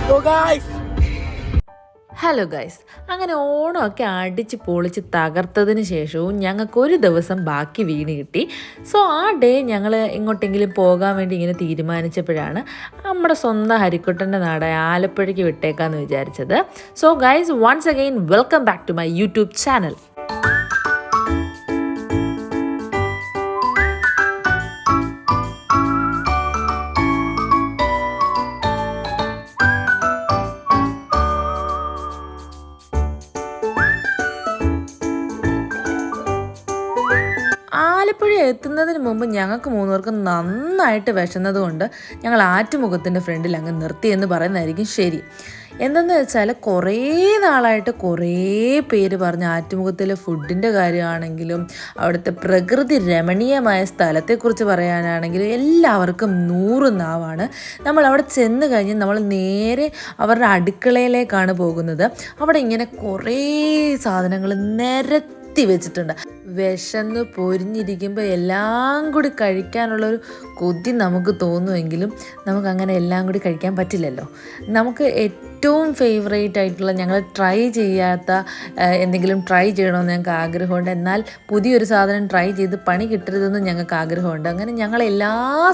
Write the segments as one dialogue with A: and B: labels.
A: Hello guys, അങ്ങനെ ഓണമൊക്കെ അടിച്ച് പൊളിച്ച് തകർത്തതിന് ശേഷവും ഞങ്ങൾക്കൊരു ദിവസം ബാക്കി വീണ് കിട്ടി. സോ ആ ഡേ ഞങ്ങൾ എങ്ങോട്ടെങ്കിലും പോകാൻ വേണ്ടി ഇങ്ങനെ തീരുമാനിച്ചപ്പോഴാണ് നമ്മുടെ സ്വന്തം ഹരിക്കുട്ടൻ്റെ നാടായ ആലപ്പുഴയ്ക്ക് വിട്ടേക്കാമെന്ന് വിചാരിച്ചത്. So guys, once again welcome back to my YouTube channel. Alappuzha എത്തുന്നതിന് മുമ്പ് ഞങ്ങൾക്ക് മൂന്നുപേർക്കും നന്നായിട്ട് വിശന്നതുകൊണ്ട് ഞങ്ങൾ ആറ്റുമുഖത്തിൻ്റെ ഫ്രണ്ടിൽ അങ്ങ് നിർത്തിയെന്ന് പറയുന്നതായിരിക്കും ശരി. എന്തെന്ന് വെച്ചാൽ കുറേ നാളായിട്ട് കുറേ പേര് പറഞ്ഞ ആറ്റുമുഖത്തിലെ ഫുഡിൻ്റെ കാര്യമാണെങ്കിലും അവിടുത്തെ പ്രകൃതി രമണീയമായ സ്ഥലത്തെക്കുറിച്ച് പറയാനാണെങ്കിലും എല്ലാവർക്കും 100 നാവാണ്. നമ്മൾ അവിടെ ചെന്ന് കഴിഞ്ഞ് നമ്മൾ നേരെ അവരുടെ അടുക്കളയിലേക്കാണ് പോകുന്നത്. അവിടെ ഇങ്ങനെ കുറേ സാധനങ്ങൾ നിരത്തി വെച്ചിട്ടുണ്ട്. വിശന്ന് പൊരിഞ്ഞിരിക്കുമ്പോൾ എല്ലാം കൂടി കഴിക്കാനുള്ളൊരു കൊതി നമുക്ക് തോന്നുമെങ്കിലും നമുക്കങ്ങനെ എല്ലാം കൂടി കഴിക്കാൻ പറ്റില്ലല്ലോ. നമുക്ക് ഏറ്റവും ഫേവറേറ്റ് ആയിട്ടുള്ള, ഞങ്ങൾ ട്രൈ ചെയ്യാത്ത എന്തെങ്കിലും ട്രൈ ചെയ്യണമെന്ന് ഞങ്ങൾക്ക് ആഗ്രഹമുണ്ട്. എന്നാൽ പുതിയൊരു സാധനം ട്രൈ ചെയ്ത് പണി കിട്ടരുതെന്ന് ഞങ്ങൾക്ക് ആഗ്രഹമുണ്ട്. അങ്ങനെ ഞങ്ങൾ എല്ലാ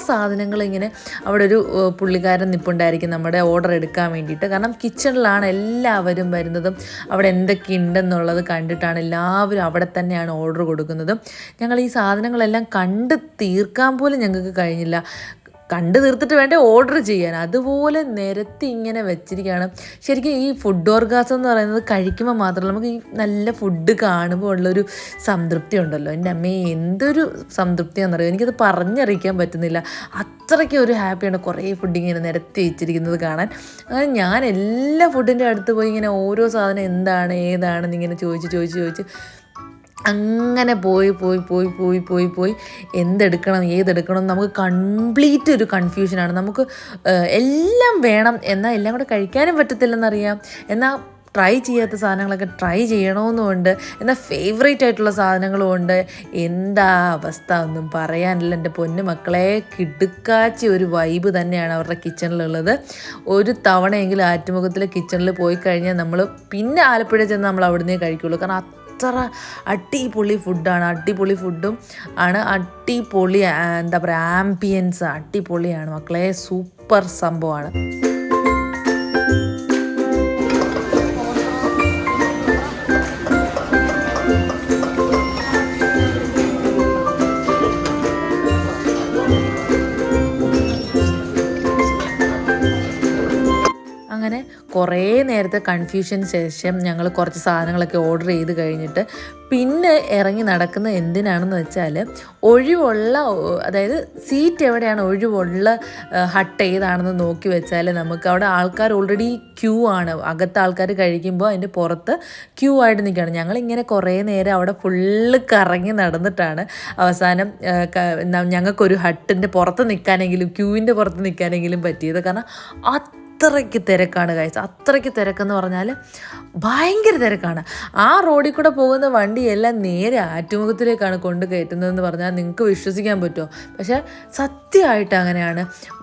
A: സാധനങ്ങളും ഇങ്ങനെ അവിടെ ഒരു പുള്ളിക്കാരൻ നിൽപ്പുണ്ടായിരിക്കും നമ്മുടെ ഓർഡർ എടുക്കാൻ വേണ്ടിയിട്ട്. കാരണം കിച്ചണിലാണ് എല്ലാവരും വരുന്നതും അവിടെ എന്തൊക്കെ ഉണ്ടെന്നുള്ളത് കണ്ടിട്ടാണ് എല്ലാവരും അവിടെ തന്നെയാണ് ഓർഡർ കൊടുക്കുന്നത്. ഞങ്ങൾ ഈ സാധനങ്ങളെല്ലാം കണ്ട് തീർക്കാൻ പോലും ഞങ്ങൾക്ക് കഴിഞ്ഞില്ല. കണ്ടു തീർത്തിട്ട് വേണ്ടേ ഓർഡർ ചെയ്യാൻ, അതുപോലെ നിരത്തി ഇങ്ങനെ വെച്ചിരിക്കുകയാണ്. ശരിക്കും ഈ ഫുഡ് ഓർഗാസം എന്ന് പറയുന്നത് കഴിക്കുമ്പോൾ മാത്രമല്ല, നമുക്ക് ഈ നല്ല ഫുഡ് കാണുമ്പോൾ ഉള്ളൊരു സംതൃപ്തി ഉണ്ടല്ലോ. എൻ്റെ അമ്മേ, എന്തൊരു സംതൃപ്തിയാണെന്നറിയോ, എനിക്കത് പറഞ്ഞറിയിക്കാൻ പറ്റുന്നില്ല. അത്രയ്ക്ക് ഒരു ഹാപ്പിയാണ് കുറേ ഫുഡ് ഇങ്ങനെ നിരത്തി വെച്ചിരിക്കുന്നത് കാണാൻ. അങ്ങനെ ഞാൻ എല്ലാ ഫുഡിൻ്റെ അടുത്ത് പോയി ഇങ്ങനെ ഓരോ സാധനം എന്താണ് ഏതാണെന്ന് ഇങ്ങനെ ചോദിച്ച് അങ്ങനെ പോയി എന്തെടുക്കണം ഏതെടുക്കണം നമുക്ക് കംപ്ലീറ്റ് ഒരു കൺഫ്യൂഷനാണ്. നമുക്ക് എല്ലാം വേണം, എന്നാൽ എല്ലാം കൂടെ കഴിക്കാനും പറ്റത്തില്ലെന്നറിയാം. എന്നാൽ ട്രൈ ചെയ്യാത്ത സാധനങ്ങളൊക്കെ ട്രൈ ചെയ്യണമെന്നുമുണ്ട്, എന്നാൽ ഫേവറേറ്റ് ആയിട്ടുള്ള സാധനങ്ങളും ഉണ്ട്. എന്താ അവസ്ഥ ഒന്നും പറയാനില്ല എൻ്റെ പൊന്നു മക്കളെ. കിടുക്കാച്ചി ഒരു വൈബ് തന്നെയാണ് അവരുടെ കിച്ചണിലുള്ളത്. ഒരു തവണയെങ്കിലും ആറ്റുമുഖത്തിലെ കിച്ചണിൽ പോയി കഴിഞ്ഞാൽ നമ്മൾ പിന്നെ ആലപ്പുഴ ചെന്ന് നമ്മൾ അവിടുന്നേ കഴിക്കുള്ളൂ. കാരണം അത്ര അടിപൊളി ഫുഡാണ്, അടിപൊളി ഫുഡും ആണ്, അടിപൊളി എന്താ പറയുക ആംബിയൻസ് അടിപൊളിയാണ് മക്കളെ, സൂപ്പർ സംഭവമാണ്. അങ്ങനെ കുറേ നേരത്തെ കൺഫ്യൂഷന് ശേഷം ഞങ്ങൾ കുറച്ച് സാധനങ്ങളൊക്കെ ഓർഡർ ചെയ്ത് കഴിഞ്ഞിട്ട് പിന്നെ ഇറങ്ങി നടക്കുന്ന എന്തിനാണെന്ന് വെച്ചാൽ, ഒഴിവുള്ള, അതായത് സീറ്റ് എവിടെയാണ് ഒഴിവുള്ള ഹട്ട് ഏതാണെന്ന് നോക്കി വെച്ചാൽ നമുക്ക് അവിടെ ആൾക്കാർ ഓൾറെഡി ക്യൂ ആണ്. അകത്ത് ആൾക്കാർ കഴിക്കുമ്പോൾ അതിൻ്റെ പുറത്ത് ക്യൂ ആയിട്ട് നിൽക്കുകയാണ്. ഞങ്ങളിങ്ങനെ കുറേ നേരം അവിടെ ഫുള്ള് കറങ്ങി നടന്നിട്ടാണ് അവസാനം ഞങ്ങൾക്കൊരു ഹട്ടിൻ്റെ പുറത്ത് നിൽക്കാനെങ്കിലും ക്യൂവിൻ്റെ പുറത്ത് നിൽക്കാനെങ്കിലും പറ്റിയത്. കാരണം അത്രയ്ക്ക് തിരക്കാണ് ഗൈസ്, അത്രയ്ക്ക് തിരക്കെന്ന് പറഞ്ഞാൽ ഭയങ്കര തിരക്കാണ്. ആ റോഡിൽ കൂടെ പോകുന്ന വണ്ടിയെല്ലാം നേരെ ആറ്റുമുഖത്തിലേക്കാണ് കൊണ്ട് കയറ്റുന്നതെന്ന് പറഞ്ഞാൽ നിങ്ങൾക്ക് വിശ്വസിക്കാൻ പറ്റുമോ? പക്ഷേ സത്യമായിട്ട് അങ്ങനെയാണ്.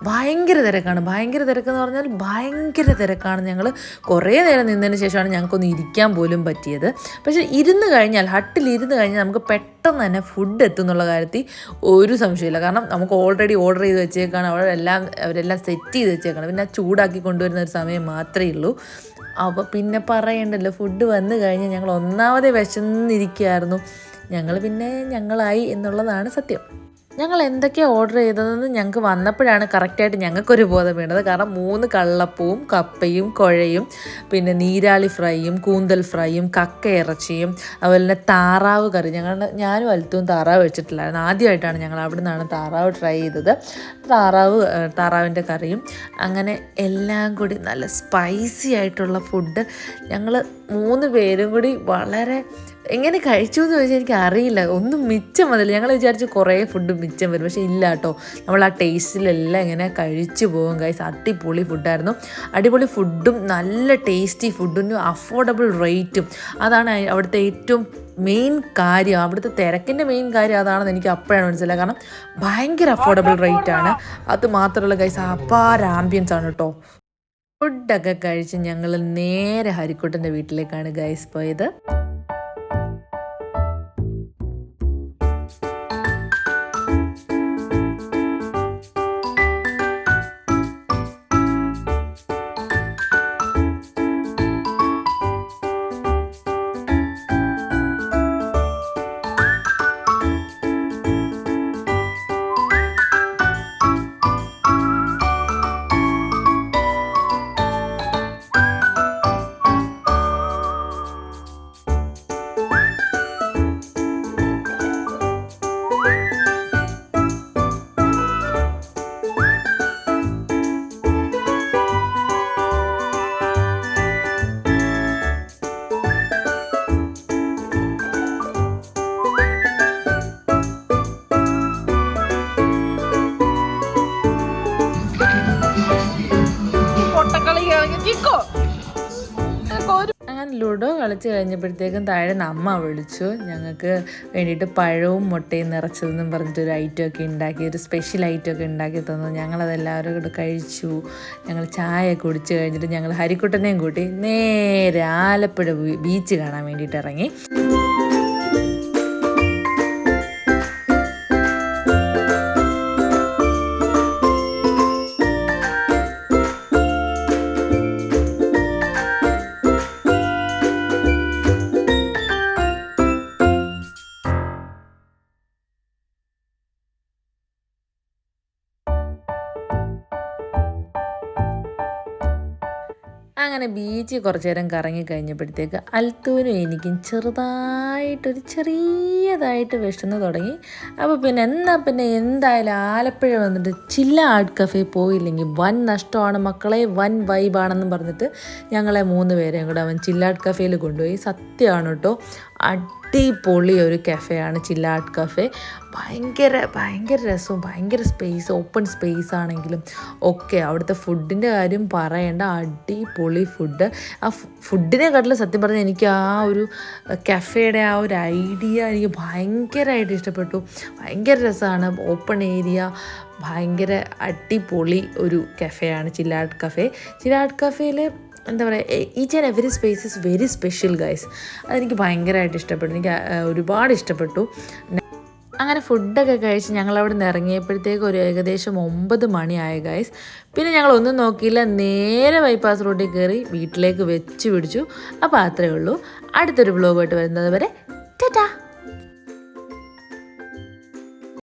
A: ഭയങ്കര തിരക്കാണ്. ഭയങ്കര തിരക്കെന്ന് പറഞ്ഞാൽ ഭയങ്കര തിരക്കാണ്. ഞങ്ങൾ കുറേ നേരം നിന്നതിന് ശേഷമാണ് ഞങ്ങൾക്കൊന്ന് ഇരിക്കാൻ പോലും പറ്റിയത്. പക്ഷേ ഇരുന്ന് കഴിഞ്ഞാൽ, ഹട്ടിലിരുന്ന് കഴിഞ്ഞാൽ നമുക്ക് പെട്ടെന്ന് തന്നെ ഫുഡ് എത്തുന്നുള്ള കാര്യത്തിൽ ഒരു സംശയമില്ല. കാരണം നമുക്ക് ഓൾറെഡി ഓർഡർ ചെയ്ത് വെച്ചേക്കാണ്, അവരെല്ലാം സെറ്റ് ചെയ്ത് വെച്ചേക്കാണ്. പിന്നെ ചൂടാക്കി കൊണ്ടുവരുന്ന ഒരു സമയം മാത്രമേ ഉള്ളൂ. അപ്പോൾ പിന്നെ പറയണ്ടല്ലോ, ഫുഡ് വന്നു കഴിഞ്ഞാൽ ഞങ്ങൾ ഒന്നാമതേ വിശന്നിരിക്കുകയായിരുന്നു. ഞങ്ങളായി എന്നുള്ളതാണ് സത്യം. ഞങ്ങൾ എന്തൊക്കെയാണ് ഓർഡർ ചെയ്തതെന്ന് ഞങ്ങൾക്ക് വന്നപ്പോഴാണ് കറക്റ്റായിട്ട് ഞങ്ങൾക്കൊരു ബോധം വീണത്. കാരണം 3 കള്ളപ്പവും കപ്പയും കുഴയും പിന്നെ നീരാളി ഫ്രൈയും കൂന്തൽ ഫ്രൈയും കക്ക ഇറച്ചിയും അതുപോലെ തന്നെ താറാവ് കറി. ഞാനും അൽത്തും താറാവ് വെച്ചിട്ടില്ലായിരുന്നു. ആദ്യമായിട്ടാണ് ഞങ്ങൾ അവിടെ നിന്നാണ് താറാവ് ട്രൈ ചെയ്തത്. താറാവിൻ്റെ കറിയും അങ്ങനെ എല്ലാം കൂടി നല്ല സ്പൈസി ആയിട്ടുള്ള ഫുഡ് ഞങ്ങൾ 3 പേരും കൂടി വളരെ എങ്ങനെ കഴിച്ചു എന്ന് ചോദിച്ചാൽ എനിക്ക് അറിയില്ല. ഒന്നും മിച്ചം വന്നില്ല. ഞങ്ങൾ വിചാരിച്ചു കുറേ ഫുഡ് മിച്ചം വരും, പക്ഷേ ഇല്ല കേട്ടോ. നമ്മൾ ആ ടേസ്റ്റിലെല്ലാം ഇങ്ങനെ കഴിച്ചു പോകും ഗൈസ്. അടിപൊളി ഫുഡായിരുന്നു. അടിപൊളി ഫുഡും നല്ല ടേസ്റ്റി ഫുഡിനും അഫോർഡബിൾ റേറ്റും, അതാണ് അവിടുത്തെ ഏറ്റവും മെയിൻ കാര്യം. അവിടുത്തെ തിരക്കിൻ്റെ മെയിൻ കാര്യം അതാണെന്ന് എനിക്ക് അപ്പോഴാണ് മനസ്സിലായത്. കാരണം ഭയങ്കര അഫോർഡബിൾ റേറ്റാണ്. അത് മാത്രമല്ല ഗൈസ്, അപാര ആംബിയൻസ് ആണ് കേട്ടോ. ഫുഡൊക്കെ കഴിച്ച് ഞങ്ങൾ നേരെ ഹരിക്കുട്ടൻ്റെ വീട്ടിലേക്കാണ് ഗൈസ് പോയത്. അങ്ങനെ ലുഡോ കളിച്ച് കഴിഞ്ഞപ്പോഴത്തേക്കും താഴെ അമ്മ വിളിച്ചു. ഞങ്ങൾക്ക് വേണ്ടിയിട്ട് പഴവും മുട്ടയും നിറച്ചതെന്നും പറഞ്ഞിട്ടൊരു ഐറ്റമൊക്കെ ഉണ്ടാക്കി, ഒരു സ്പെഷ്യൽ ഐറ്റമൊക്കെ ഉണ്ടാക്കി തന്നു. ഞങ്ങളതെല്ലാവരും കൂടെ കഴിച്ചു. ഞങ്ങൾ ചായ കുടിച്ച് കഴിഞ്ഞിട്ട് ഞങ്ങൾ ഹരിക്കുട്ടനെയും കൂട്ടി നേരെ ആലപ്പുഴ ബീച്ച് കാണാൻ വേണ്ടിയിട്ട് ഇറങ്ങി. അങ്ങനെ ബീച്ചിൽ കുറച്ച് നേരം കറങ്ങി കഴിഞ്ഞപ്പോഴത്തേക്ക് അൽത്തൂനും എനിക്കും ചെറിയതായിട്ട് വിശന്ന് തുടങ്ങി. അപ്പോൾ പിന്നെ എന്തായാലും ആലപ്പുഴ വന്നിട്ട് ചില്ല ആർട്ട് കഫേ പോയില്ലെങ്കിൽ വൻ നഷ്ടമാണ് മക്കളെ, വൻ വൈബാണെന്നും പറഞ്ഞിട്ട് ഞങ്ങളെ 3 പേരെയും കൂടെ അവൻ ചില്ല ആർട്ട് കഫേയിൽ കൊണ്ടുപോയി. സത്യമാണ് കേട്ടോ, അടിപൊളി ഒരു കഫേയാണ് ചില്ല ആർട്ട് കഫേ. ഭയങ്കര രസവും ഭയങ്കര സ്പേസ്, ഓപ്പൺ സ്പേസ് ആണെങ്കിലും ഒക്കെ. അവിടുത്തെ ഫുഡിൻ്റെ കാര്യം പറയേണ്ട, അടിപൊളി ഫുഡ്. ആ ഫുഡിനെക്കാട്ടിലും സത്യം പറഞ്ഞാൽ എനിക്ക് ആ ഒരു കഫേയുടെ ആ ഒരു ഐഡിയ എനിക്ക് ഭയങ്കരമായിട്ട് ഇഷ്ടപ്പെട്ടു. ഭയങ്കര രസമാണ്, ഓപ്പൺ ഏരിയ, ഭയങ്കര അടിപൊളി ഒരു കഫേയാണ് ചില്ല ആർട്ട് കഫേ. ചില്ല ആർട്ട് കഫേയിൽ എന്താ പറയുക, each and every space is very special guys. അതെനിക്ക് ഭയങ്കരമായിട്ട് ഇഷ്ടപ്പെട്ടു, എനിക്ക് ഒരുപാട് ഇഷ്ടപ്പെട്ടു. അങ്ങനെ ഫുഡൊക്കെ കഴിച്ച് ഞങ്ങളവിടെ നിന്ന് ഇറങ്ങിയപ്പോഴത്തേക്ക് ഒരു ഏകദേശം 9 മണിയായ ഗൈസ്. പിന്നെ ഞങ്ങളൊന്നും നോക്കിയില്ല, നേരെ ബൈപ്പാസ് റോഡിൽ കയറി വീട്ടിലേക്ക് വെച്ച് പിടിച്ചു. അപ്പോൾ അത്രയേ ഉള്ളൂ. അടുത്തൊരു വ്ലോഗായിട്ട് വരുന്നത് വരെ ടാറ്റാ.